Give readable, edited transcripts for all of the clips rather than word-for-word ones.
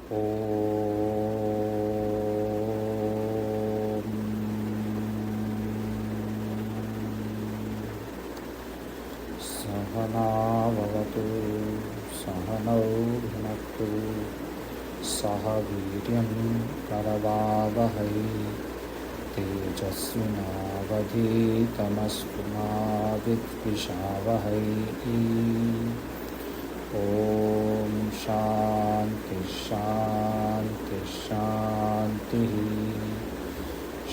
सहनावतु सहनौ भुनक्तु सह वीर्यं करवावहै तेजस्विनावधीतमस्तु मा विद्विषावहै। ॐ शान्ति शान्ति शान्तिः।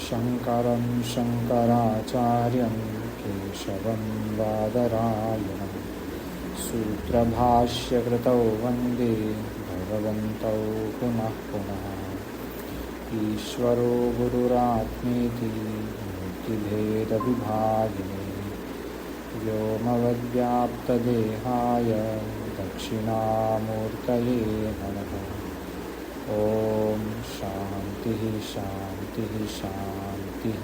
शङ्करं शङ्कराचार्यं केशवं बादरायणं सूत्रभाष्यकृतौ वन्दे भगवन्तौ पुनः पुनः। ईश्वरो गुरुरात्मेति मूर्तिभेदविभागिने व्योमवद्व्याप्तदेहाय दक्षिणामूर्तये नमः। ॐ शान्तिः शान्तिः शान्तिः।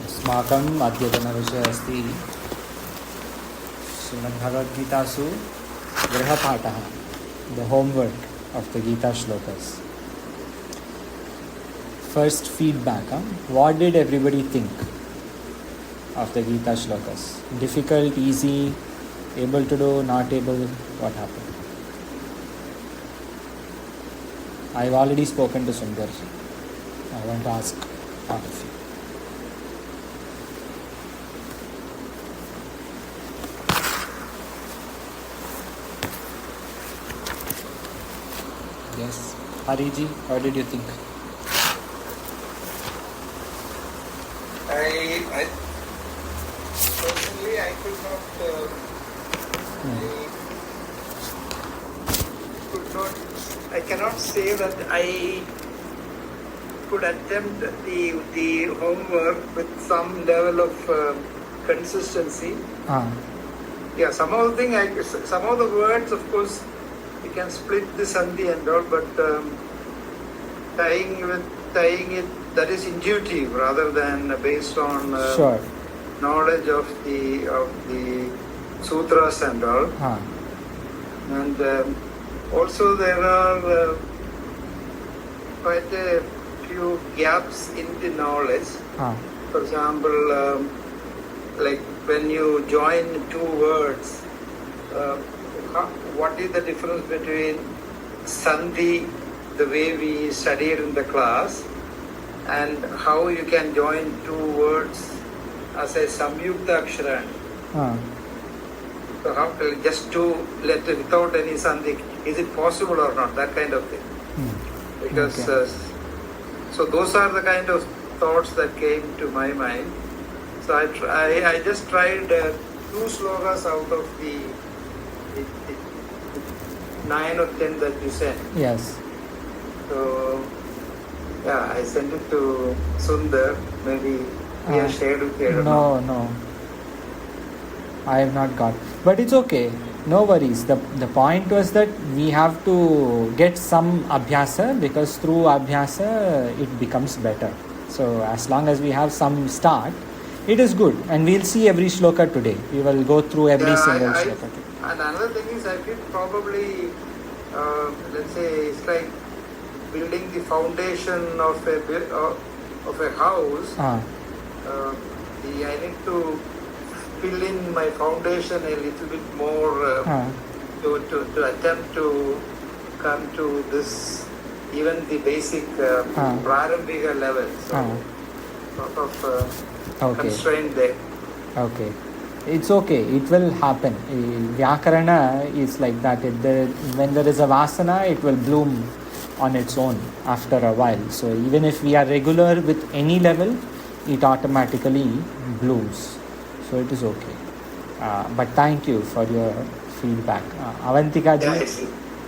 अस्माकम् अद्यतनविषयः अस्ति श्रीमद्भगवद्गीतासु गृहपाठः, the homework of the Gita shlokas. First feedback, what did everybody think of the Gita shlokas? Difficult, easy, able to do, not able, what happened? I've already spoken to Sundar. I want to ask all of you. Yes, Hariji, what did you think? I personally I could not. I cannot say that I could attempt the homework with some level of consistency. Yeah, some of the words, of course, you can split the sandhi and all, but tying it, that is intuitive rather than based on Sure. knowledge of the sutras and all. And also there are quite a few gaps in the knowledge. For example, like when you join two words, what is the difference between sandhi, the way we studied in the class, and how you can join two words as a samyukta akshara? So how just to let without any sandhi, is it possible or not? That kind of thing. Because so those are the kind of thoughts that came to my mind. So I just tried two slokas out of the 9 or 10 that you sent. Yes. So yeah, I sent it to Sundar. Maybe he has shared with you. No. I have not got. But it's okay. No worries. The point was that we have to get some abhyasa, because through abhyasa it becomes better. So as long as we have some start, it is good. And we'll see every shloka today. We will go through every single shloka today. And another thing is, I feel probably, let's say, it's like building the foundation of a house. Ah. I need to fill in my foundation a little bit more to attempt to come to this, even the basic prarambhika level. So sort of constraint there. Okay. It's okay. It will happen. Vyakarana is like that. When there is a vasana, it will bloom on its own after a while. So even if we are regular with any level, it automatically blooms. So it is okay. But thank you for your feedback. Avantika ji? Yeah,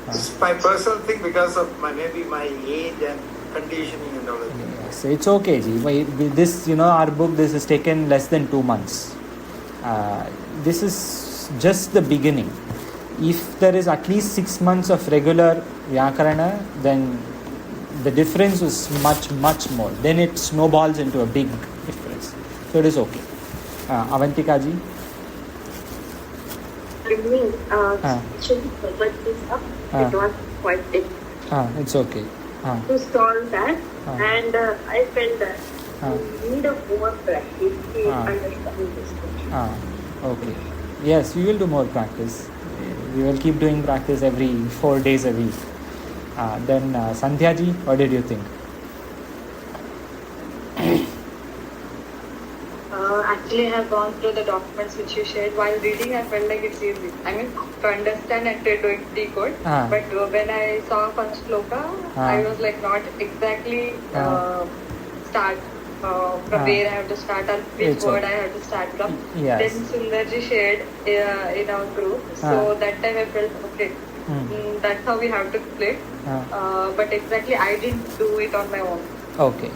it's my personal thing because of maybe my age and conditioning and all that. Yes, it's okay ji. This, our book, this has taken less than 2 months. This is just the beginning. If there is at least 6 months of regular Vyakarana, then the difference is much, much more. Then it snowballs into a big difference. So it is okay. Avantika ji? evening, Ah. actually covered this up. Ah. It was quite big It's okay. to solve that, Ah. and I felt that Ah. we need a more practice to Ah. understand this question. Okay. Yes, we will do more practice. We will keep doing practice every 4 days a week. Then Sandhya ji, what did you think? Actually, I have gone through the documents which you shared. While reading, I felt like it's easy. I mean, to understand and to decode. Ah. But when I saw first sloka, I was like not exactly start from where I have to start or which It's word okay. I have to start from. Yes. Then Sundarji shared in our group. So that time I felt okay. That's how we have to split. But exactly, I didn't do it on my own. Okay.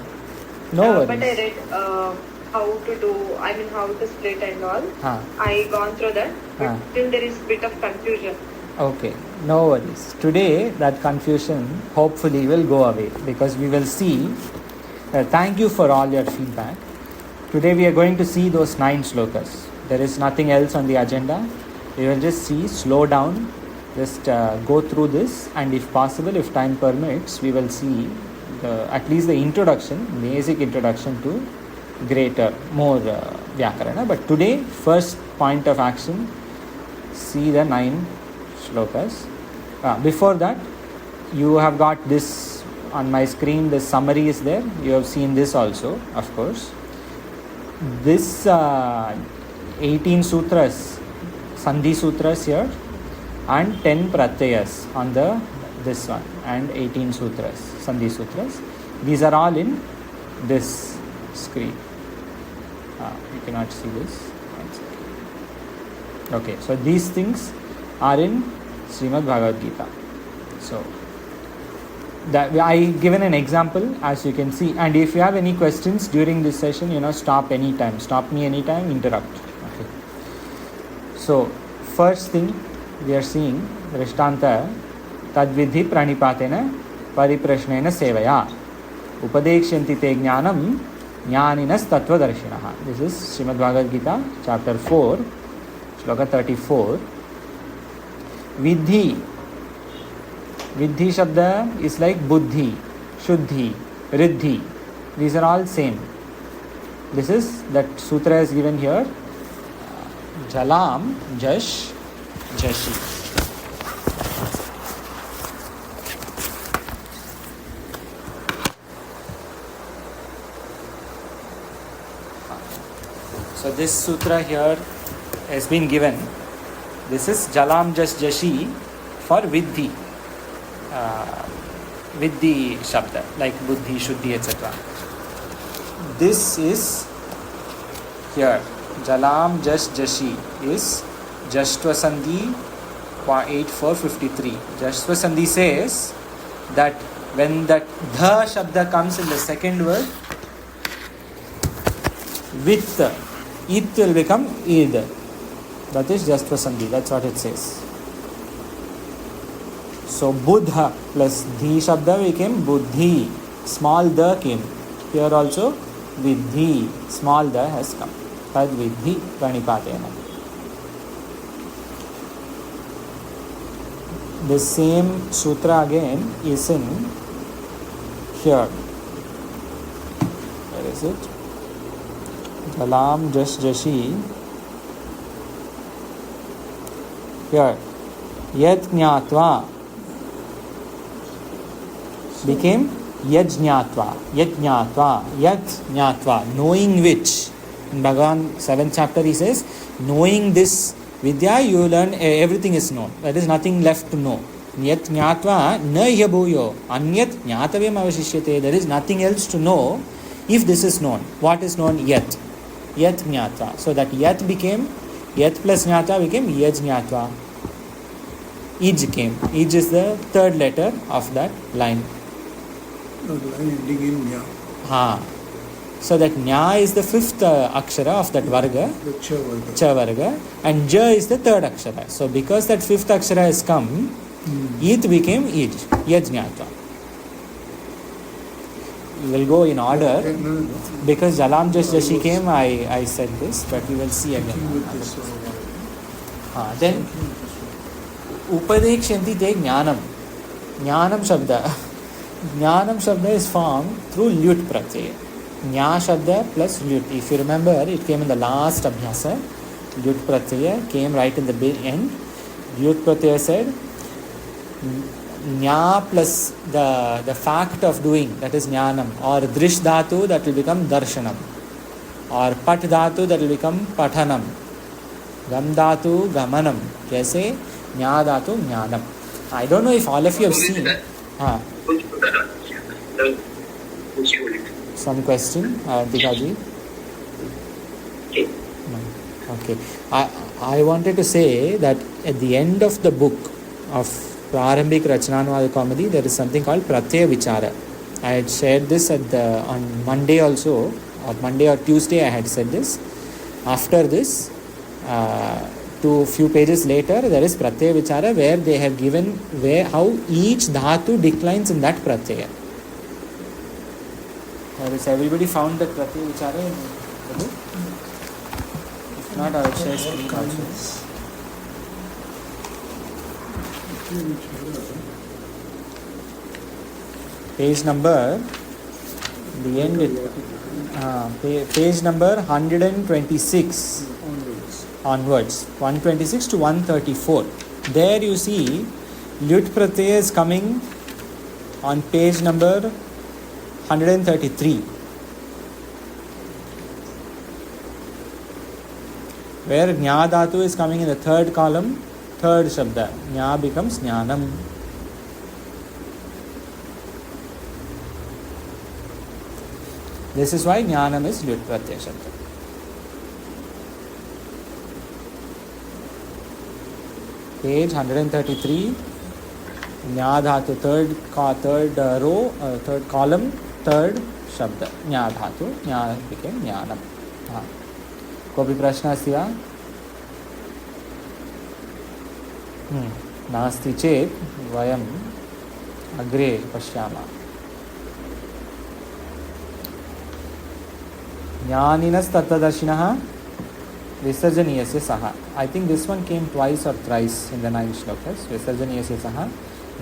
No worries. But I read how to do, I mean how to split and all. I gone through that, but still there is bit of confusion. Okay, no worries. Today that confusion hopefully will go away because we will see. Thank you for all your feedback. Today we are going to see those 9 slokas. There is nothing else on the agenda. We will just see, slow down, just go through this, and if possible, if time permits, we will see at least the introduction, basic introduction to greater, more Vyakarana. But today, first point of action, see the 9 shlokas. Before that, you have got this on my screen, the summary is there. You have seen this also, of course. This 18 sutras, Sandhi sutras here, and 10 pratyayas on the this one, and 18 sutras, Sandhi sutras. These are all in this screen. You cannot see this. Okay, so these things are in Srimad Bhagavad Gita. So that I given an example, as you can see, and if you have any questions during this session, stop anytime, stop me anytime, interrupt. Okay. So first thing we are seeing Drishtanta Tadvidhi Pranipatena Pariprashnena Sevaya Upadekshyanti Te Jnanam Jnaninas Tattvadarshinaha. This is Srimad Bhagavad Gita, chapter 4, shloka 34. Vidhi Shabda is like Buddhi, Shuddhi, Riddhi. These are all same. This is, that sutra is given here. Jalam, Jash, Jashi. So this sutra here has been given. This is Jalam Jas Jashi for Vidhi. Vidhi Shabda, like Buddhi, Shuddhi, etc. This is here. Jalam Jas Jashi is Jashtva Sandhi 8453. Jashtva Sandhi says that when that dha Shabda comes in the second word, with it will become id. That is Jashtva Sandhi. That's what it says. So Buddha plus Dhi Shabda became Buddhi. Small da came. Here also Vidhi. Small da has come. Tad Vidhi Pranipatena. The same sutra again is in here. Where is it? Jalam Jash Jashi. Here. Yat Jnatva became Yajñatva. Knowing which. In Bhagavan 7th chapter he says, knowing this Vidya, you learn everything is known. There is nothing left to know. Yat Jnatva na yabhuyo. Anyat Jnatavyam avashishyate. There is nothing else to know if this is known. What is known? Yat. Yat Jnatva. So that Yat became, Yat plus Jnata became Yajñatva. Ij came. Ij is the third letter of that line. The line ending in Nya. So that Nya is the fifth akshara of that varga, The Cha Varga. Cha varga, and Ja is the third akshara. So because that fifth akshara has come, It became Ij, Yajñatva. We will go in order. Because Jalam Jashi came, I said this, but we will see again. Then Upadekshanti take Jnanam. Jnanam Shabda is formed through Lyut Pratyaya. Jna Shabda plus Lyut. If you remember, it came in the last Abhyasa. Lyut Pratyaya came right in the end. Lyut Pratyaya said Jna plus the fact of doing, that is Jnanam, or Drish Dhatu, that will become Darshanam, or Pat Dhatu, that will become Pathanam, Gam Dhatu, Gamanam. Kaise? Jna Dhatu, Jnanam. I don't know if all of you have seen. Some question, Dikaji? Okay. I wanted to say that at the end of the book of Prarambhik Rachanānuvādakaumudī, there is something called Pratyaya Vichara. I had shared this on Monday also, or Monday or Tuesday I had said this. After this, few pages later, there is Pratyaya Vichara, where they have given how each dhatu declines in that Pratyaya. Has everybody found that Pratyaya Vichara in the book? If not, I will share screen also. Page number, the end, page number 126 onwards, 126 to 134. There you see Lyut Pratyaya is coming on page number 133, where Jna Dhatu is coming in the third column, third Shabda. Jna becomes Jnanam. This is why Jnanam is Lyut Pratyaya Shabda. Page 133, Jna Dhatu, third row, third column, third Shabda. Jna Dhatu, Jna became Jnanam. कोऽपि प्रश्नः अस्ति वा? नास्ति चेत् वयम् अग्रे पश्यामः. ज्ञानिनस्तत्त्वदर्शिनः विसर्जनीयस्य सः. I think this one came twice or thrice in the 9 shlokas. विसर्जनीयस्य सः.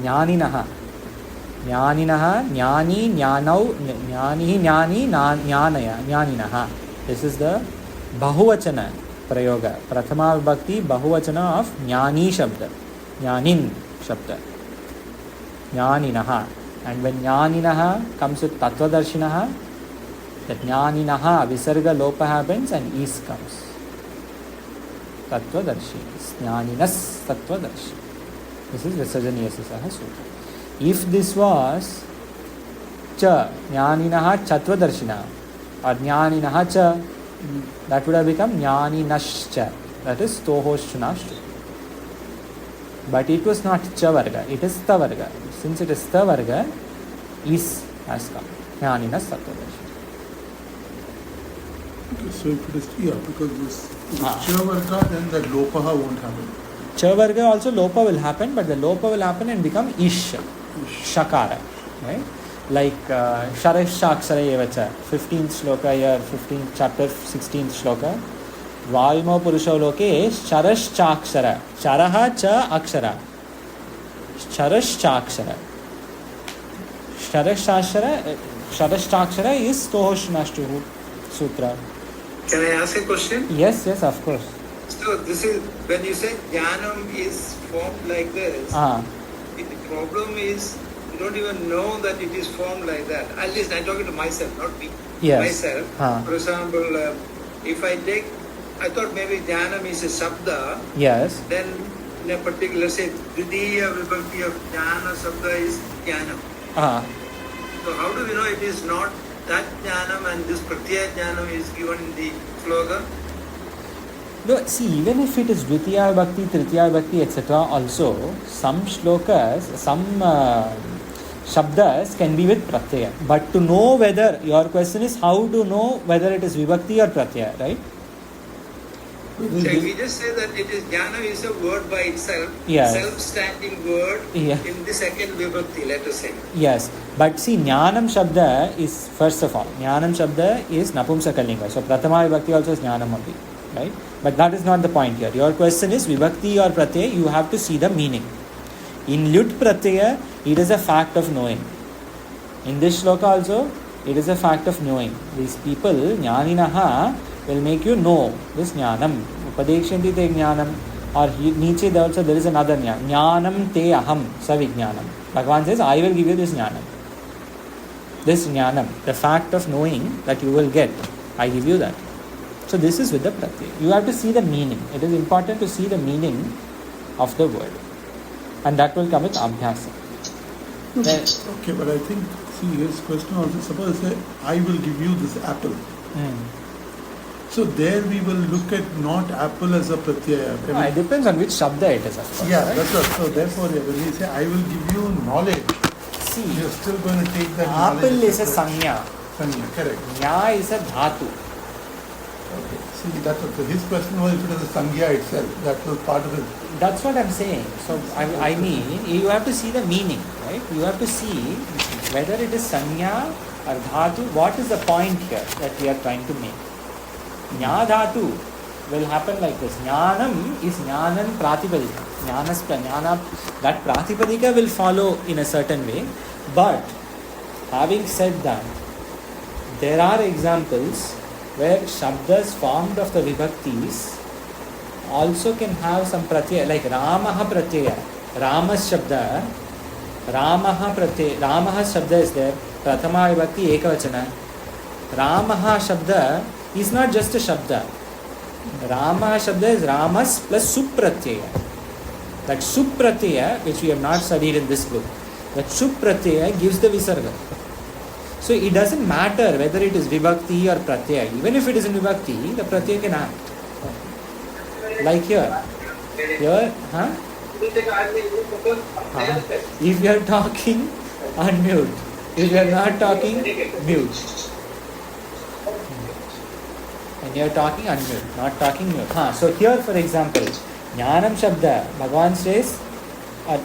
ज्ञानिनः, ज्ञानिनः, ज्ञानी, ज्ञानौ, ज्ञानिः, ज्ञानी, ज्ञानय, ज्ञानिनः. This is the Bahuvachana Prayoga. Prathama Vibhakti Bahuvachana of Jnani Shabda. Jnanin Shabda. Jnaninaha. And when Jnaninaha comes with Tattvadarshinaha, that Jnaninaha, Visarga Lopa happens and Is comes. Tattvadarshi. Jnaninas Tattvadarshi. This is Visarjaniyasisaha Sutra. If this was Cha, Jnaninaha Chatvadarshina, or Jnaninaha Cha, that would have become Jnaninascha. That is Stohoshunashtu. But it was not Cha Varga, it is Ta Varga. Since it is Ta Varga, Is has come. Jnaninas Tattvadarshi. So if it is, because this Cha Varga, then the Lopaha won't happen. Cha Varga also Lopa will happen, but the Lopa will happen and become Ish. Shakara. Right? Like Sharash Shakshara Evacha, 15th shloka here, 15th chapter, 16th shloka. Valmo Purusha Loke, Sharash Chakshara. Sharaha Cha Akshara. Sharash Chakshara. Sharash Chakshara is Stohoshunashtu Sutra. Can I ask a question? Yes, of course. So this is, when you say Jnanam is formed like this, the problem is, you don't even know that it is formed like that. At least I'm talking to myself, not me. Yes. Myself. For example, if I take, I thought maybe Jnanam is a Sabda. Yes. Then in a particular, say, Dvidiya Vibhakti of Jnana Sabda is Jnanam. So how do we know it is not that Jnanam and this Pratyaya Jnanam is given in the sloka? No, see, even if it is Dvitiya Bhakti, Tritiya Bhakti, etc., also, some shlokas, some shabdas can be with pratyaya. But to know whether, your question is how to know whether it is vibhakti or pratyaya, right? So we just say that it is jnana is a word by itself, self-standing word in the second vibhakti, let us say. Yes, but see, jnanam shabda is, first of all, jnanam shabda is napumsakalinga. So prathama vibhakti also is jnanam only, right? But that is not the point here. Your question is vibhakti or pratyaya, you have to see the meaning. In Lyut pratyaya, it is a fact of knowing. In this shloka also, it is a fact of knowing. These people, jnaninaha, will make you know this jnanam. Upadekshanti te jnanam. Or Nietzsche also there is another jnanam. Jnanam te aham savijnanam. Bhagavan says, I will give you this jnanam. This jnanam, the fact of knowing that you will get, I give you that. So this is with the pratyaya. You have to see the meaning. It is important to see the meaning of the word. And that will come with abhyasa. Okay, but I think, see, his question also, suppose I say, I will give you this apple. So there we will look at not apple as a pratyaya. No, it depends on which shabda it is, of course. Yeah, right? that's what. So therefore, when we say, I will give you knowledge, See, you're still going to take that apple knowledge. is a sanya. Sanya, correct. Nya is a dhatu. Okay. See, that's what. So his question was if it is a sangya itself. That was part of it. That's what I'm saying. So I mean, you have to see the meaning, right? You have to see whether it is sanya or dhatu. What is the point here that we are trying to make? Jna dhatu will happen like this. Jnanam is jnanan pratipadika. Jnana, that pratipadika will follow in a certain way. But having said that, there are examples where shabdas formed of the vibhaktis also can have some pratyaya, like Ramaha pratyaya. Rama's shabda, Ramaha pratyaya, Ramaha shabda is there. Prathama vibhakti ekavachana. Ramaha shabda is not just a shabda. Rama shabda is Ramas plus supratyaya. That supratyaya, which we have not studied in this book, that supratyaya gives the visarga. So it doesn't matter whether it is vibhakti or pratyaya. Even if it is in vibhakti, the pratyaya can act. Like here. Here, if you are talking, unmute. If you are not talking, mute. When you are talking, unmute. Not talking, mute. So here, for example, Jnanam Shabda, Bhagavan says,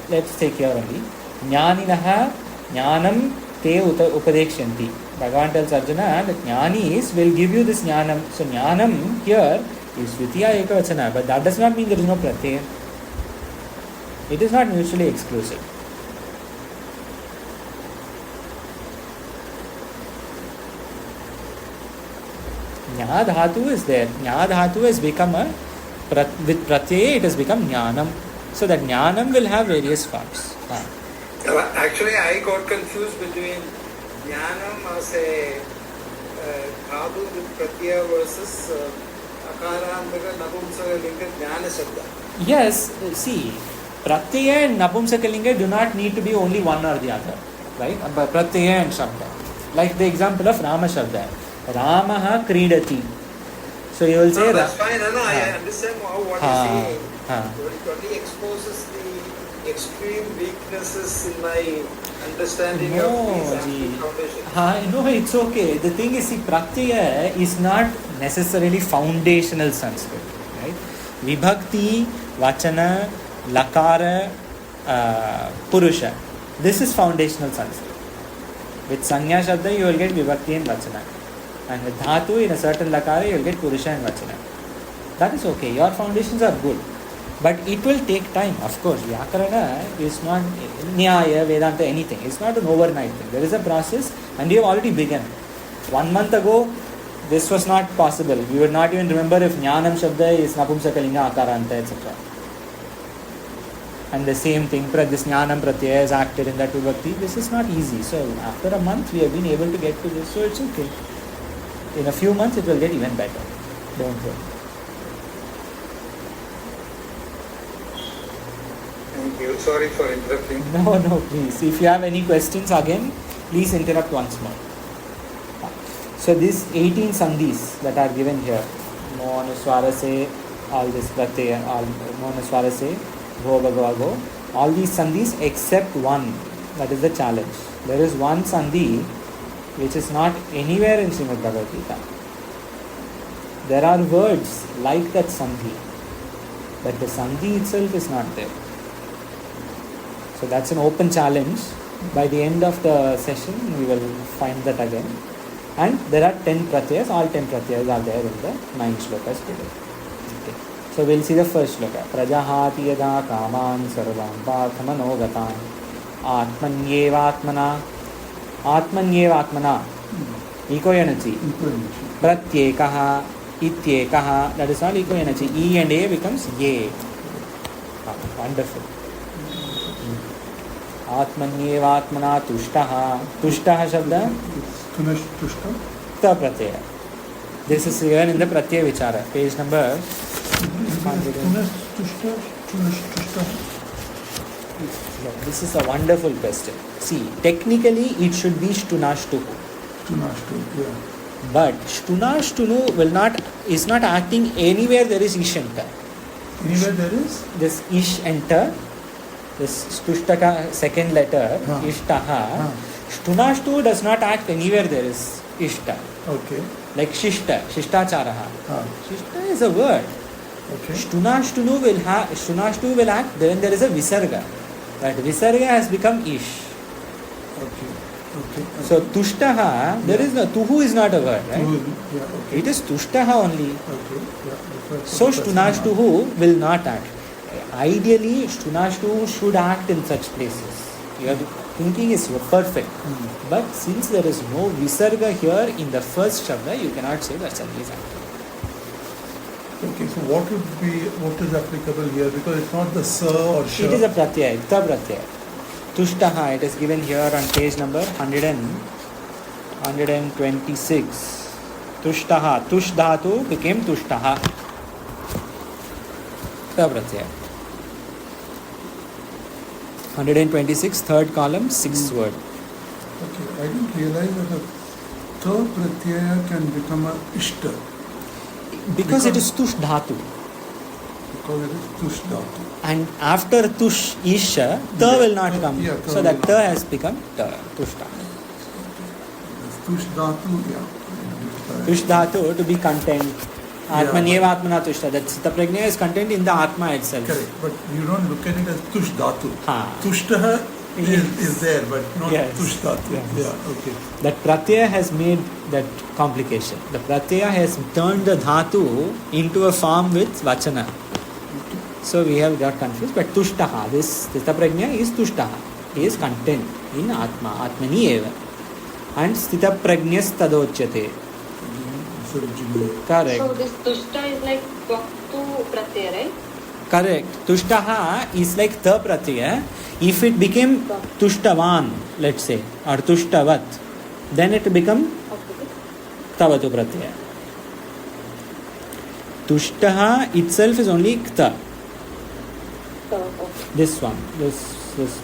let's take here only. Jnaninaha Jnanam te upadekshanti. Bhagavan tells Arjuna that Jnanis will give you this Jnanam. So Jnanam here is Vitiya Ekavachana, but that does not mean there is no pratyaya. It is not mutually exclusive. Jna dhatu is there. Jna dhatu has become with pratyaya it has become jnanam. So that jnanam will have various forms. Actually, I got confused between jnanam as a dhatu with pratyaya versus akarantaka napumsakalinga jnana shabda. Yes, see, pratyaya and napumsakalinga do not need to be only one or the other, right? But pratyaya and shabda. Like the example of Rama shabda. Ramaha kridati. So you will say... No, that's fine. No, I understand what you're saying. It only exposes the extreme weaknesses in my understanding of these foundations. No, it's okay. The thing is, see, pratyaya is not necessarily foundational Sanskrit, right? Vibhakti, vachana, lakara, purusha. This is foundational Sanskrit. With sanya shabda, you will get vibhakti and vachana. And with dhatu, in a certain lakara, you will get purusha and vachana. That is okay. Your foundations are good. But it will take time, of course. Vyakarana is not Nyaya, Vedanta, anything. It's not an overnight thing. There is a process and you have already begun. 1 month ago, this was not possible. You would not even remember if Jnanam Shabda is Napumsakalinga, Akaranta, etc. And the same thing, this Jnanam Pratyaya is acted in that vibhakti. This is not easy. So after a month, we have been able to get to this. So it's okay. In a few months, it will get even better. Don't worry. Thank you. Sorry for interrupting. No, please. If you have any questions again, please interrupt once more. So these 18 sandhis that are given here, Mo Anuswara se, all this pratyaya, all Mo Anuswara se, Bho Bhagava Go, all these sandhis except one. That is the challenge. There is one sandhi which is not anywhere in Srimad Bhagavad Gita. There are words like that sandhi, but the sandhi itself is not there. So that's an open challenge. By the end of the session, we will find that again. And there are 10 pratyayas. All 10 pratyayas are there in the 9 shlokas today. Okay. So we'll see the first shloka. Prajahati yada kaman sarvam parthamanogatam atmanyevatmana atmanyevatmana eco energy pratyekaha ityekaha, that is all eco energy. E and A becomes ye. Wonderful. Atmanyevatmana tushtaha. Tushtaha shabda Tushta. ta pratyaya. This is given in the pratyaya vichara, page number. This is a wonderful question. See, technically it should be shtunashtuhu. Yeah. But shtunashtunu is not acting anywhere there is ish enter. Anywhere there is? This ish enter, this stushtaka second letter, ishtaha. Shtunashtu does not act anywhere there is ishta. Okay. Like shishta, shishtacharaha. Shishta is a word. Okay. Shtunashtunu will act when there is a visarga. That visarga has become ish. Okay. So tushtaha, there is no, tuhu is not a word, right? Yeah, okay. It is tushtaha only. Okay. Yeah. So shtunashtuhu will not act. Ideally, shtunashtuhu should act in such places. Your thinking is perfect. But since there is no visarga here in the first shabda, you cannot say that Sandhi is acting. Okay, so what is applicable here? Because it's not the sa or sha. It is a pratyaya, ta pratyaya. Tushtaha, it is given here on page number 126. Tushtaha, tush dhatu became tushtaha. Ta pratyaya. 126, third column, sixth word. Okay, I didn't realize that a ta pratyaya can become a ishta. Because it is tush dhatu. Because it is tush dhatu. And after tush isha, ta will not come. Yeah, so that ta has become ta, tushta. Tush dhatu, yeah. Tush dhatu to be content. Atmanyeva atmana tushta. That Sita Prajna is content in the Atma itself. Correct, but you don't look at it as tush dhatu. Ha. Tushtaha is there, but not tush dhatu. Yes. Yeah, okay. That pratyaya has made that complication. The pratyaya has turned the dhatu into a form with vachana. So we have got confused. But tushtaha, this Sthita Prajna is tushtaha. He is content in Atma, Atmani eva. And Sthita Prajnas tadochyate. Correct. So this tushta is like vaktu pratyaya, right? Correct. Tushtaha is like ta pratyaya. If it became tushtavan, let's say, or tushtavat, then it become tavatu pratyaya. Tushtaha itself is only kta. This one, this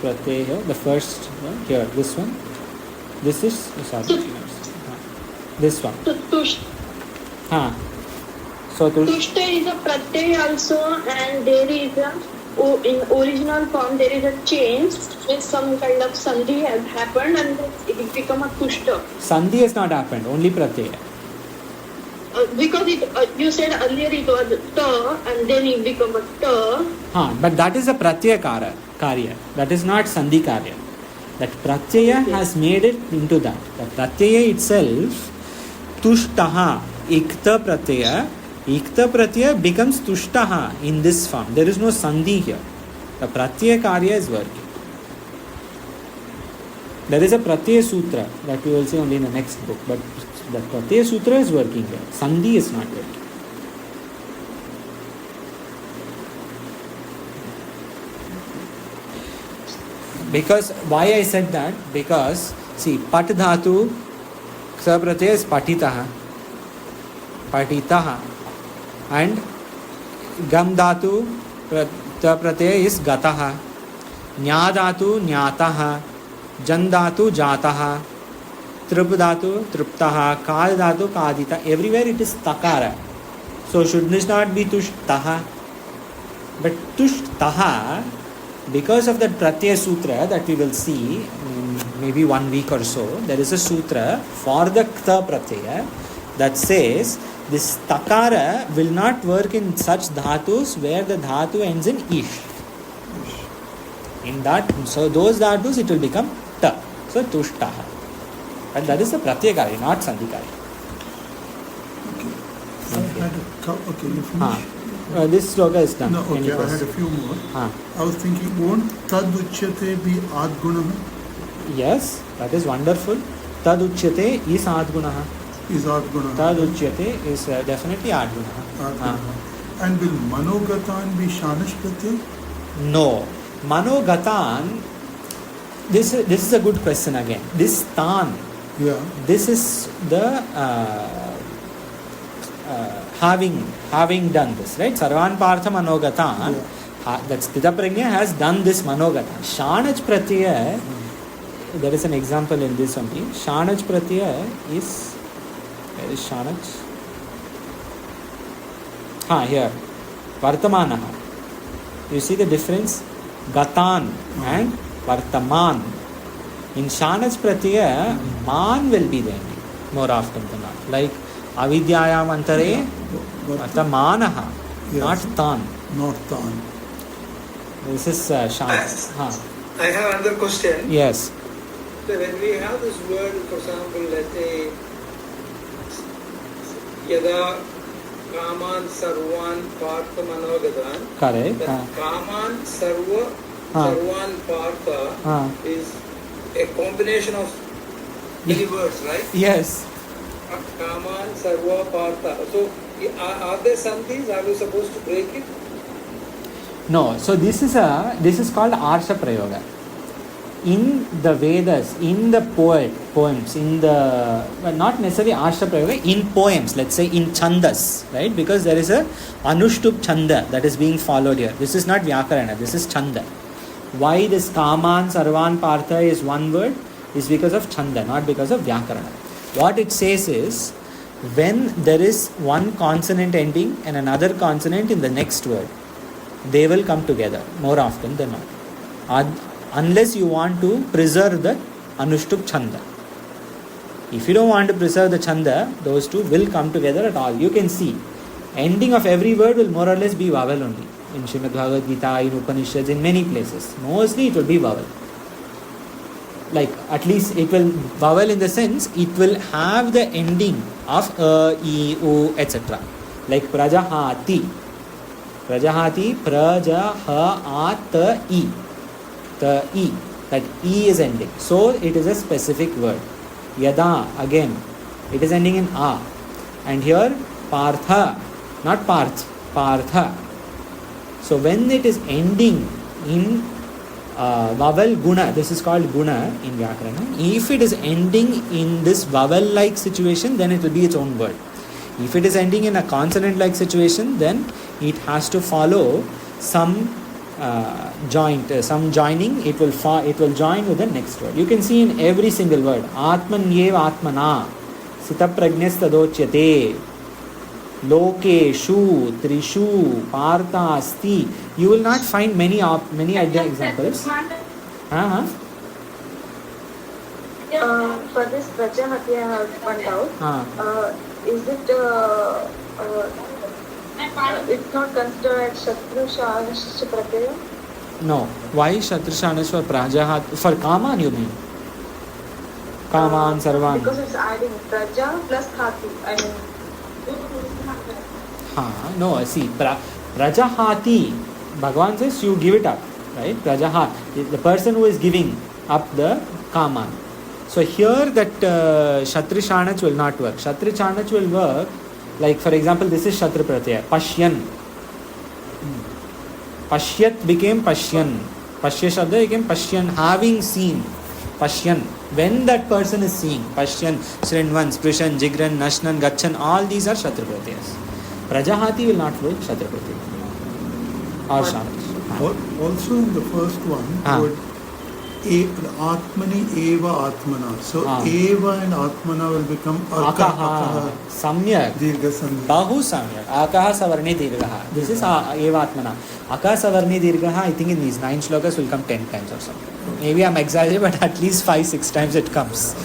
pratyaya here, the first one here, this one. This is this one. So Tushta is a pratyaya also, and there is a, in original form there is a change with some kind of sandhi has happened and it become a tushta. Sandhi has not happened, only pratyaya. Because it, you said earlier it was ta and then it become a ta. But that is a pratyaya karya. That is not sandhi karya. That pratyaya has made it into that. The pratyaya itself, tushtaha, ikta pratyaya becomes tushtaha in this form. There is no sandhi here. The pratyaya karya is working. There is a pratyaya sutra that we will see only in the next book. But the pratyaya sutra is working here. Sandhi is not working. Because, why I said that? Because, see, pat dhatu, ksa pratyaya is patitaha. Patitaha. And gam dhatu, ta pratyaya is gataha. Nya dhatu, nyataha. Jan dhatu, jataha. Trip dhatu, triptaha. Kal dhatu, kadita. Everywhere it is takara. So, should this not be tushtaha? But tushtaha, because of that pratyaya sutra that we will see in maybe 1 week or so, there is a sutra for the kta pratyaya that says this takara will not work in such dhatus where the dhatu ends in ish. In that, so those dhatus it will become ta. So tushtaha. And that is the pratyaya karya, not sandhi karya. Okay, you finish? This sloka is done. No, okay, I had a few more. I was thinking, won't tad uchyate be adguna? Yes, that is wonderful. Tad uchyate is adguna. Is adguna. Tad uchyate is definitely adguna. And will manogatan be shanash pratyay? No. Manogatan, this is a good question again. This tan, this is the having done this, right? Sarvan Partha Manogatan, that Sthita Prajna has done this Manogatan. Shanach Pratyaya, there is an example in this only. Shanach Pratyaya is, where is Shanach? Here. Vartamanaha. You see the difference? Gatan and Vartaman. In Shanach Pratyaya, man will be the ending more often than not. Like Avidyayam Antare, Vartamanaha, not tan. Not tan. This is Shanach. I have another question. Yes. So when we have this word, for example, let's say, Yada Kaman Sarvan Partha Manogatan. Correct. Kaman Sarvan Partha is a combination of many words, right? Yes. Kaman Sarva Partha. So are there some things? Are we supposed to break it? No. So this is called Arsha Prayoga. In the Vedas, in the poems, in the, well, not necessarily Arsha Prayoga, in poems, let's say in Chandas, right? Because there is a Anushtup Chanda that is being followed here. This is not Vyakarana, this is Chanda. Why this Kaman Sarvan Partha is one word is because of Chanda, not because of Vyakarana. What it says is, when there is one consonant ending and another consonant in the next word, they will come together more often than not. Unless you want to preserve the Anushtup Chanda. If you don't want to preserve the Chanda, those two will come together at all. You can see, ending of every word will more or less be vowel only. In Srimad Bhagavad Gita, in Upanishads, in many places. Mostly it will be vowel. Like, at least it will, vowel in the sense, it will have the ending of I, U, etc. Like Prajahati. Prajahati, Prajahati. The E, that E is ending. So it is a specific word. Yada, again, it is ending in A. And here, Partha, not Parth, Partha. So when it is ending in vowel guna, this is called guna in Vyakarana. If it is ending in this vowel-like situation, then it will be its own word. If it is ending in a consonant-like situation, then it has to follow some some joining. It will join with the next word. You can see in every single word, Atmanyev Atmana, Sita Prajnes Tadochyate, Lokeshu, Trishu, Partha, Asti. You will not find many other examples. For this Prajahati, I have one doubt. Is it it's not considered Shatru Shanash Pratyaya? No. Why Shatru Shanash for Prajahat? For Kaman, you mean? Kaman, Sarvan. Because it's adding Praja plus Hati. I mean. No, see, Prajahati, Bhagavan says you give it up, right? Prajahati, the person who is giving up the Kaman. So here that Shatru Shanach will not work. Shatru Shanach will work. Like for example, this is Shatru Pratyaya, Pashyan. Pashyat became Pashyan. Pashya Shabda became Pashyan, having seen. Pashyan. When that person is seeing, Pashyan, Srinvan, Sprishan, Jigran, Nashnan, Gachan, all these are Shatru Pratyayas. Prajahati will not work Shatru Pratyaya. Or Shanach. Also in the first one, word Atmani Eva Atmana. So Eva and Atmana will become Akaha. Samyak. Dirgha Sandhi. Bahu Samyak. Akaha Savarni Dirgha. This is Eva Atmana. Akaha Savarni Dirgha, I think in these 9 shlokas will come 10 times or something. Maybe I'm exaggerating, but at least 5-6 times it comes.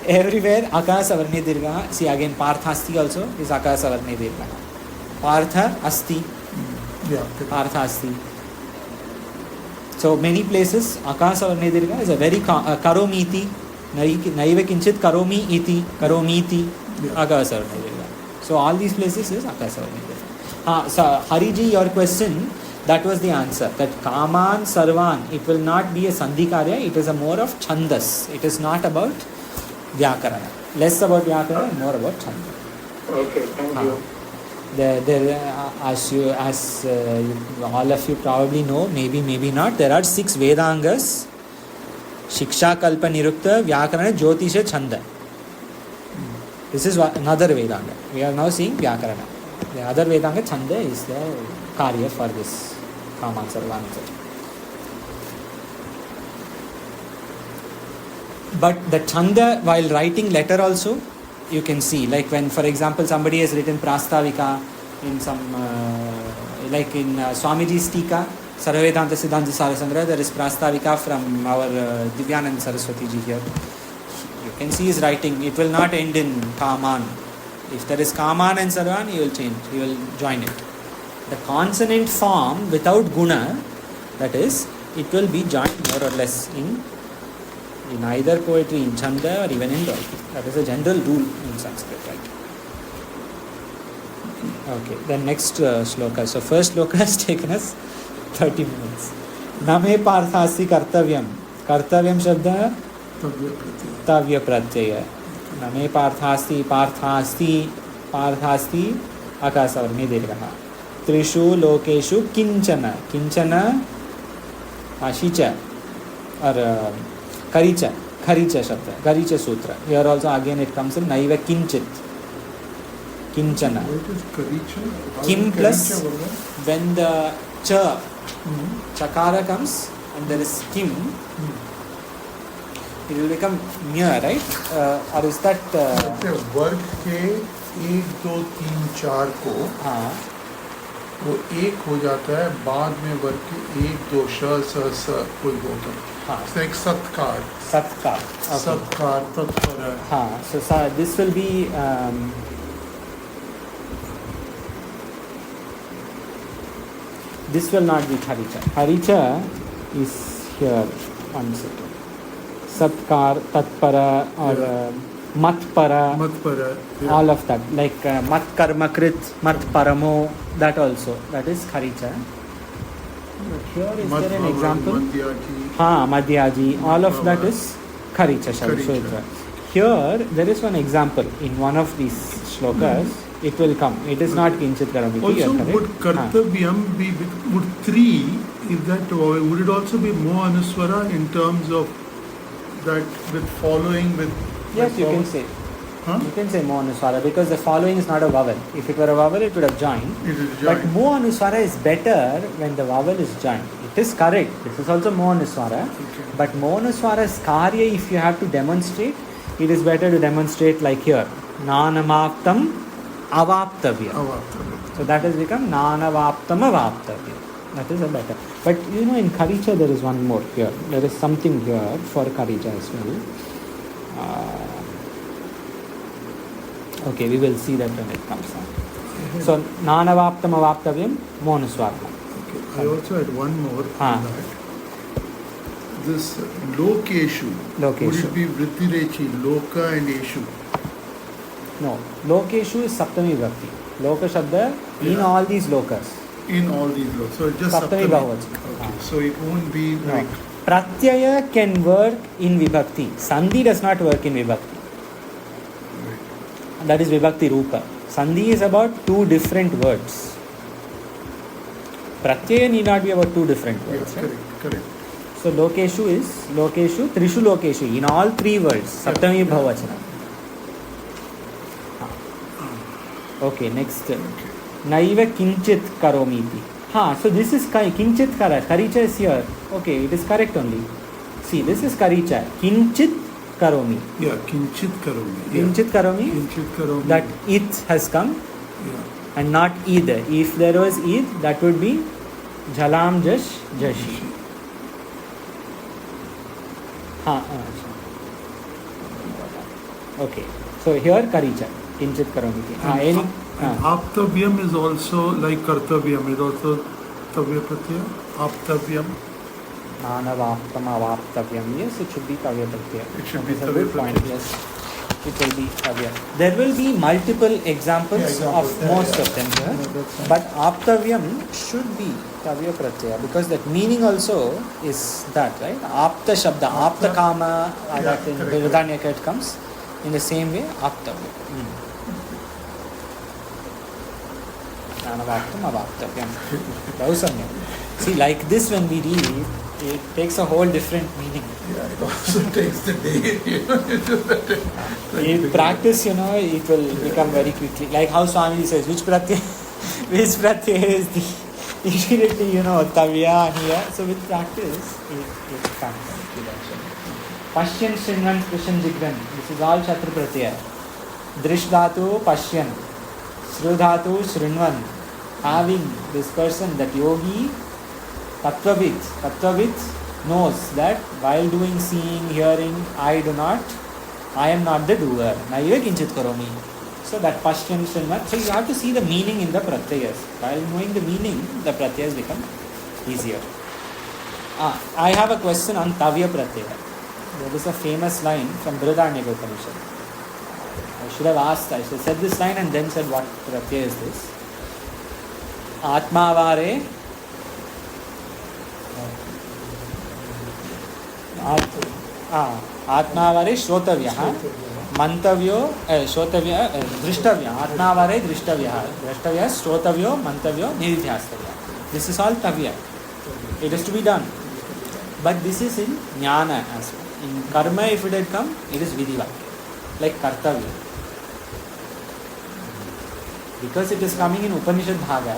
Everywhere Akaha Savarni Dirgha. See again, Parthasti also is Akaha Savarni Dirgha. Partha Asti. Partha Asti. So many places, Akasa Varne Dirgha is a very Karomiti, Naiva Kinchit Karomi Iti, Karomiti, Akasa Varne Dirgha. So all these places is Akasa Varne Dirgha. So Hariji, your question, that was the answer. That Kaman Sarvan, it will not be a Sandhi Karya, it is a more of Chandas. It is not about Vyakarana. Less about Vyakarana and more about Chanda. Okay, thank you. As all of you probably know, maybe not, there are 6 Vedangas: Shiksha, Kalpa, Nirukta, Vyakarana, Jyotisha, Chanda. This is another Vedanga. We are now seeing Vyakarana. The other Vedanga, Chanda, is the Karya for this Kaman Sarvan. But the Chanda, while writing letter also, you can see, like when, for example, somebody has written Prastavika in some, like in Swamiji's Tika, Sarvavedanta Siddhanta Sarasangra, there is Prastavika from our Divyanand Saraswati ji here. You can see his writing, it will not end in Kaman. If there is Kaman and Sarvan, he will change, he will join it. The consonant form without guna, that is, it will be joined more or less in either poetry, in Chanda or even in Raiti. That is a general rule in Sanskrit, right? Okay, then next shloka. So first shloka has taken us 30 minutes. Name parthasti kartavyam. Kartavyam shabda tavya pratyaya. Name parthasti akasavarni dirghaha. Trishu lokeshu kinchana. Kinchana ashicha or Karicha Shabda, Karicha Sutra. Here also again it comes in Naiva Kinchit. Kinchana. What is Karicha? Kim plus when the cha, chakara comes and there is kim, it will become near, right? Or is that... वर्ग के 1, 2, 3, 4 को वो एक हो जाता है, बाद में वर्ग के 1, 2 श कोई होता है. Like Satkar. Okay. Satkar, Tatpara. So this will be this will not be Haricha. Haricha is here. One second. Satkar, Tatpara or Matpara. Yeah. All of that. Like Mat Karmakrit, Mat Paramo, that also. That is Haricha. But here is there an example? Madhyaji. All of that is Karicha Shabda. Here there is one example in one of these shlokas. It will come. It is not Kinchit Karamiti. Also, would Kartavyam be, would 3, if that, would it also be Mo Anuswara in terms of that with following with... Yes, you can say. You can say Mo Anuswara because the following is not a vowel. If it were a vowel, it would have joined. But Mo Anuswara is better when the vowel is joined. It is correct. This is also Mo Anuswara. Okay. But Mo Anuswara's Karya, if you have to demonstrate, it is better to demonstrate like here. Nanamaptam avaptavya. So that has become Nanavaptam avaptavya. That is a better. But you know, in Karicha there is one more here. There is something here for Karicha as well. Okay, we will see that when it comes on. So, Nanavaptam avaptavyam, Monuswara. Okay, I also had one more on that. This Lokeshu. Would it be Vrittirechi, Loka and Eshu? No, Lokeshu is Saptami Vibhakti. Loka Shabda in all these lokas. In all these lokas. So it's just Saptami Bhavavachana. Okay, so it won't be like... Pratyaya can work in Vibhakti. Sandhi does not work in Vibhakti. That is Vibhakti Rupa. Sandhi is about 2 different words. Pratyaya need not be about 2 different words. Yes, correct. So Lokeshu is Lokeshu, Trishu Lokeshu, in all 3 words. Saptami Bhavavachana. Okay, next. Naiva Kinchit Karomiti. So this is Kinchit Kara. Karicha is here. Okay, it is correct only. See, this is Karicha. Kinchit Karomi. Yeah, Kinchit Karomi. Kinchit Karomi. Kinchit Karomi. That it has come. And not either. If there was id, that would be Jhalam Jash Jashi. Okay. So here Karicha. Kinchit Karomi. Aptavyam is also like Kartavyam. Is also Tavya Pratyaya. Aptavyam. Nanavaptam avaptavyam. Yes, it should be Tavya Pratyaya. It should be Tavya Pratyaya. Yes. it will be tavya. There will be multiple examples of most of them here, but aptavyam should be tavya pratyaya, because that meaning also is that, right? Apta shabda, apta kama, that in Vridhanyaka it comes in the same way, aptavya. Jnanavaptam avaptavyam. Bausamyam. See, like this when we read, it takes a whole different meaning. Yeah, it also takes the day. In practice, it will become very quickly. Like how Swami says, which pratyaya is the immediately, tavya, aniya. So with practice, it comes eventually. Pashyan, shrinvan, sprishan, jigran. This is all Shatra pratyaya. Drish dhatu, pashyan. Shru dhatu, shrinvan. Having this person, that yogi, Tattvavit knows that while doing seeing, hearing, I am not the doer. Naiva kinchit karomi. So that Pashyan Shrinvan. So you have to see the meaning in the pratyayas. While knowing the meaning, the pratyayas become easier. I have a question on Tavya Pratyaya. There is a famous line from Brihadaranyaka Upanishad. I should have said this line and then said what pratyaya is this. Atmavare आत्मावरे श्रोतव्यः मंतव्यो श्रोतव्य दृष्टव्य आत्मावरे द्रष्टव्य श्रोतव्यो मंतव्यो निधिध्यास्तव्य. This is all tavya. It is to be done, but this is in jnana as well. In karma, if it had come, it is vidhiva, like kartavya, because it is coming in Upanishad bhaga.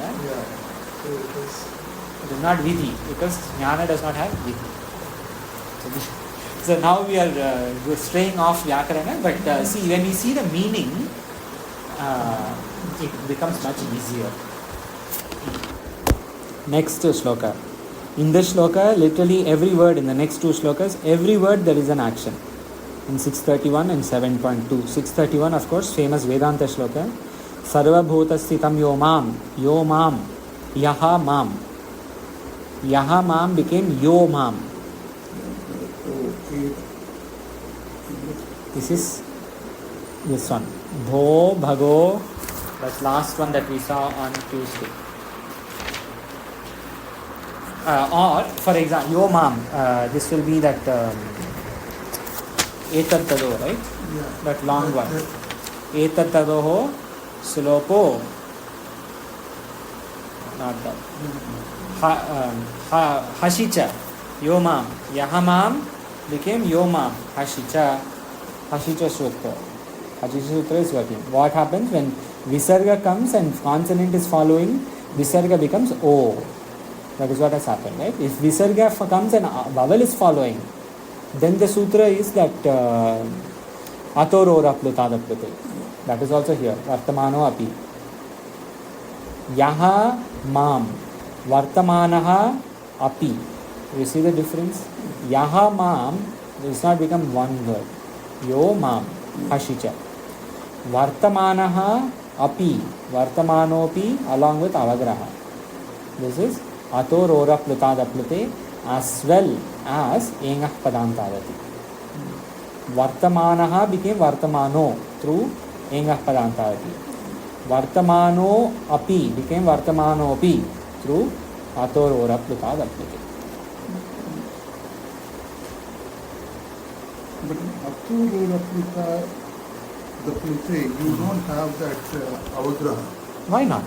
It is not vidhi, because jnana does not have vidhi. So now we are straying off Vyakarana, but see, when we see the meaning, it becomes much easier. Next shloka. In this shloka, literally every word in the next two shlokas, every word there is an action. In 631 and 7.2. 631, of course, famous Vedanta shloka. Sarva bhuta sthitam yo mam, yaha mam. Yaha mam became yo mam. This is this one. Bho, bhago, that's last one that we saw on Tuesday. Or, for example, yo mam, this will be that etar tado, right? Yeah. That long one. Etar tadoho sulopo. Not that. Hashicha, yo mam. Yaha mam became yo mam. Hashicha Sutra. Hashicha Sutra is working. What happens when Visarga comes and consonant is following, Visarga becomes O. That is what has happened, right? If Visarga comes and vowel is following, then the sutra is that Atoro Raplutadaplute. That is also here. Vartamano api. Yaha mam. Vartamanaha api. You see the difference? Yaha mam does not become one word. Yo mam. Hashicha. Vartamanaha api. Vartamanopi along with avagraha. This is Ato Rora Plutadaplute as well as Engah Padantadati. Vartamanaha became Vartamano through Engah Padantadati. Vartamano api became Vartamano api through Ato Rora Plutadaplute. But Ato Rora Plutadaplute, you don't have that avagraha. Why not?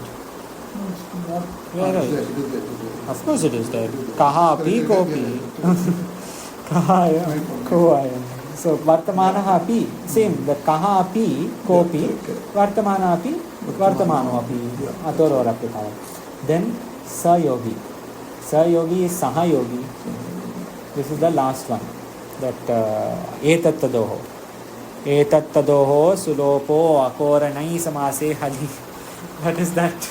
No, it's not. Yeah, right. It is there. Of course it is there. Kaha api kopi. Kaha ayam ko ayam. So Vartamanaha api, same. The kaha api kopi. Vartamana api Vartamano api. Atoro rapitava. Then Sayogi. Sayogi is Sahayogi. This is the last one. That Etattadoho. Etattadoho sulopo akoranai samase hali. What is that?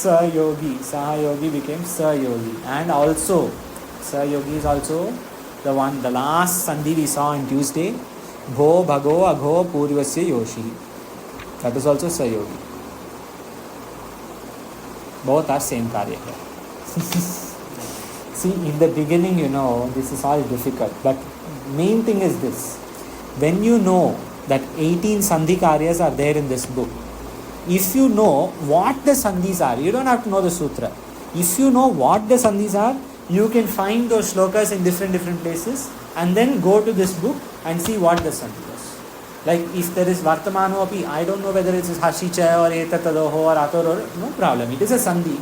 Sahayogi became Sayogi. And also, Sayogi is also the last Sandhi we saw on Tuesday. Bho, Bhago, Agho, Purvasya, Yoshi. That is also Sayogi. Both are same karya here. See, in the beginning, this is all difficult. But main thing is this. when you know that 18 sandhi karyas are there in this book, if you know what the sandhis are, you don't have to know the sutra. If you know what the sandhis are, you can find those shlokas in different places and then go to this book and see what the sandhi is. Like if there is vartamano api, I don't know whether it is hashicha or etatadoho or ator or no problem. It is a sandhi.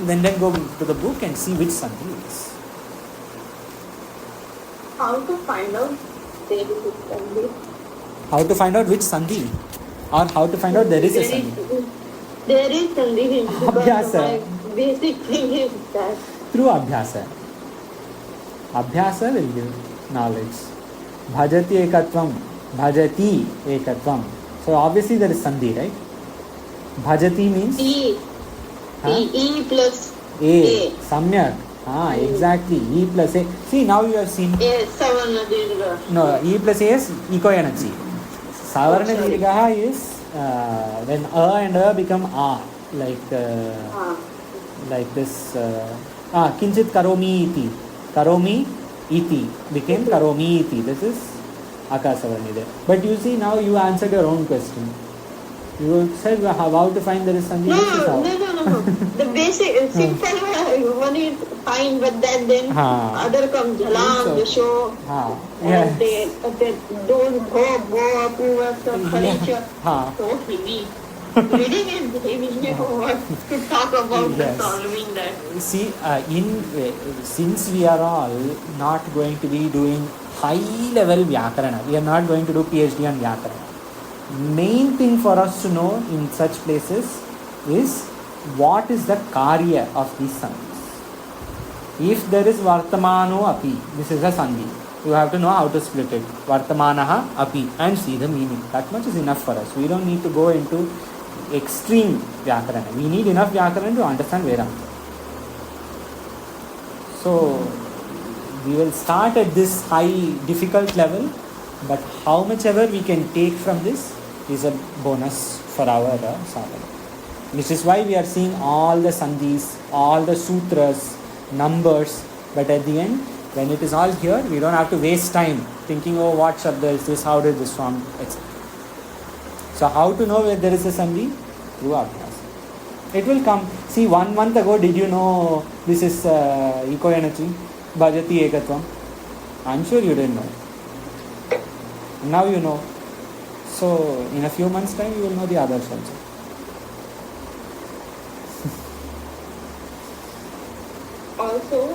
Then go to the book and see which sandhi it is. How to find out there is a sandhi? How to find out which sandhi? Or how to find out there is a sandhi? There is sandhi. Abhyasa. My basic thing is that. Through abhyasa. Abhyasa will give knowledge. Bhajati ekatvam. Bhajati ekatvam. So obviously there is sandhi, right? Bhajati means? E. Huh? E plus A. Samyak. Exactly. E plus A. See, now you have seen. Yes, Savarna Dirgha. No, E plus A is eco-energy. Savarna Dirgha is when A and A become A. Like this. Kinchit karomi iti. Karomi iti became karomi iti. This is Akasavarni there. But you see, now you answered your own question. You said how to find there is sandhi. No. The basic, simple one is fine, but then other comes Jalam, the show, and they don't go up over some furniture. So heavy. Reading is heavy. You know what to talk about solving that. See, since we are all not going to be doing high level Vyakarana, we are not going to do PhD on Vyakarana. Main thing for us to know in such places is what is the karya of these sandhis. If there is vartamano api, this is a sandhi. You have to know how to split it. Vartamanaha api and see the meaning. That much is enough for us. We don't need to go into extreme Vyakarana. We need enough Vyakarana to understand Vedanta. So we will start at this high difficult level, but how much ever we can take from this is a bonus for our sadhana. Which is why we are seeing all the sandhis, all the sutras, numbers, but at the end, when it is all here, we don't have to waste time thinking, oh, what shabda is this, how did this form, etc. So how to know whether there is a sandhi? Through abhyasa. It will come. See, 1 month ago, did you know this is eco-energy? Bhajati ekatvam. I'm sure you didn't know. Now you know. So in a few months' time, you will know the others also. Also,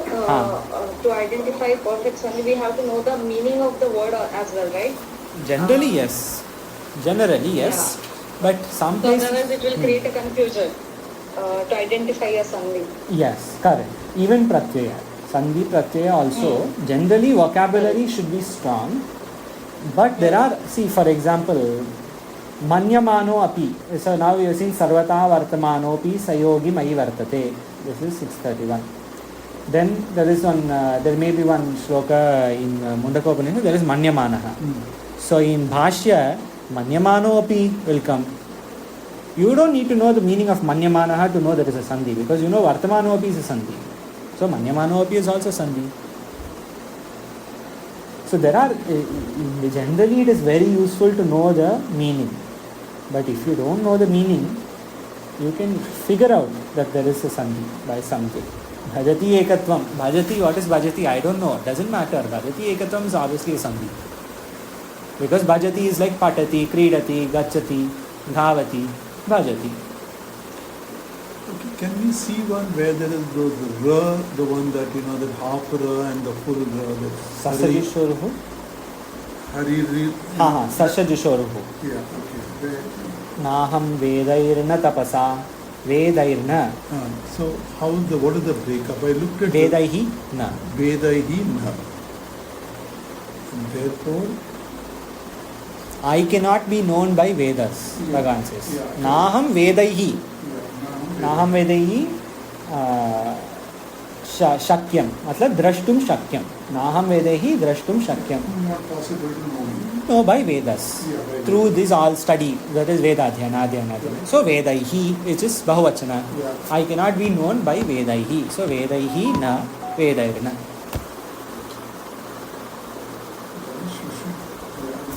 to identify perfect sandhi, we have to know the meaning of the word as well, right? Generally, yes. Generally, yes. Yeah. But some places... Otherwise, it will create a confusion to identify a sandhi. Yes, correct. Even pratyaya. Sandhi pratyaya also, generally vocabulary should be strong. But there are, see, for example, manyamano api. So now we are seeing sarvata vartamano api sayogi mai vartate. This is 631. Then there is one, there may be one shloka in Mundakopanishad, there is manyamanaha. So in Bhashya, manyamano api will come. You don't need to know the meaning of manyamanaha to know there is a sandhi, because you know vartamano api is a sandhi. So manyamano api is also sandhi. So there are, generally it is very useful to know the meaning. But if you don't know the meaning, you can figure out that there is a sandhi by something. Bhajati ekatvam. Bhajati, what is bhajati? I don't know. Doesn't matter. Bhajati ekatvam is obviously a sandhi. Because bhajati is like patati, kridati, gacchati, dhavati, bhajati. Okay, can we see one where there is those ra, the one that that half ra and the full ra? Sasajishoruhu? Sasajishoruhu. Yeah, okay. Naham vedairna tapasa. Vedairna. So what is the breakup? I looked at Vedaihi na. Vedaihi na. And therefore, I cannot be known by Vedas, Bhagavan says. Naham Vedaihi. Naham Vedaihi Shakyam. Matlab drashtum Shakyam. Naham Vedaihi drashtum Shakyam. Not possible to know. No, by Vedas. Through this all study, that is Vedadhyana, Adhyana. So Vedaihi, which is Bahuvachana. I cannot be known by Vedaihi. So Vedaihi na Vedairna.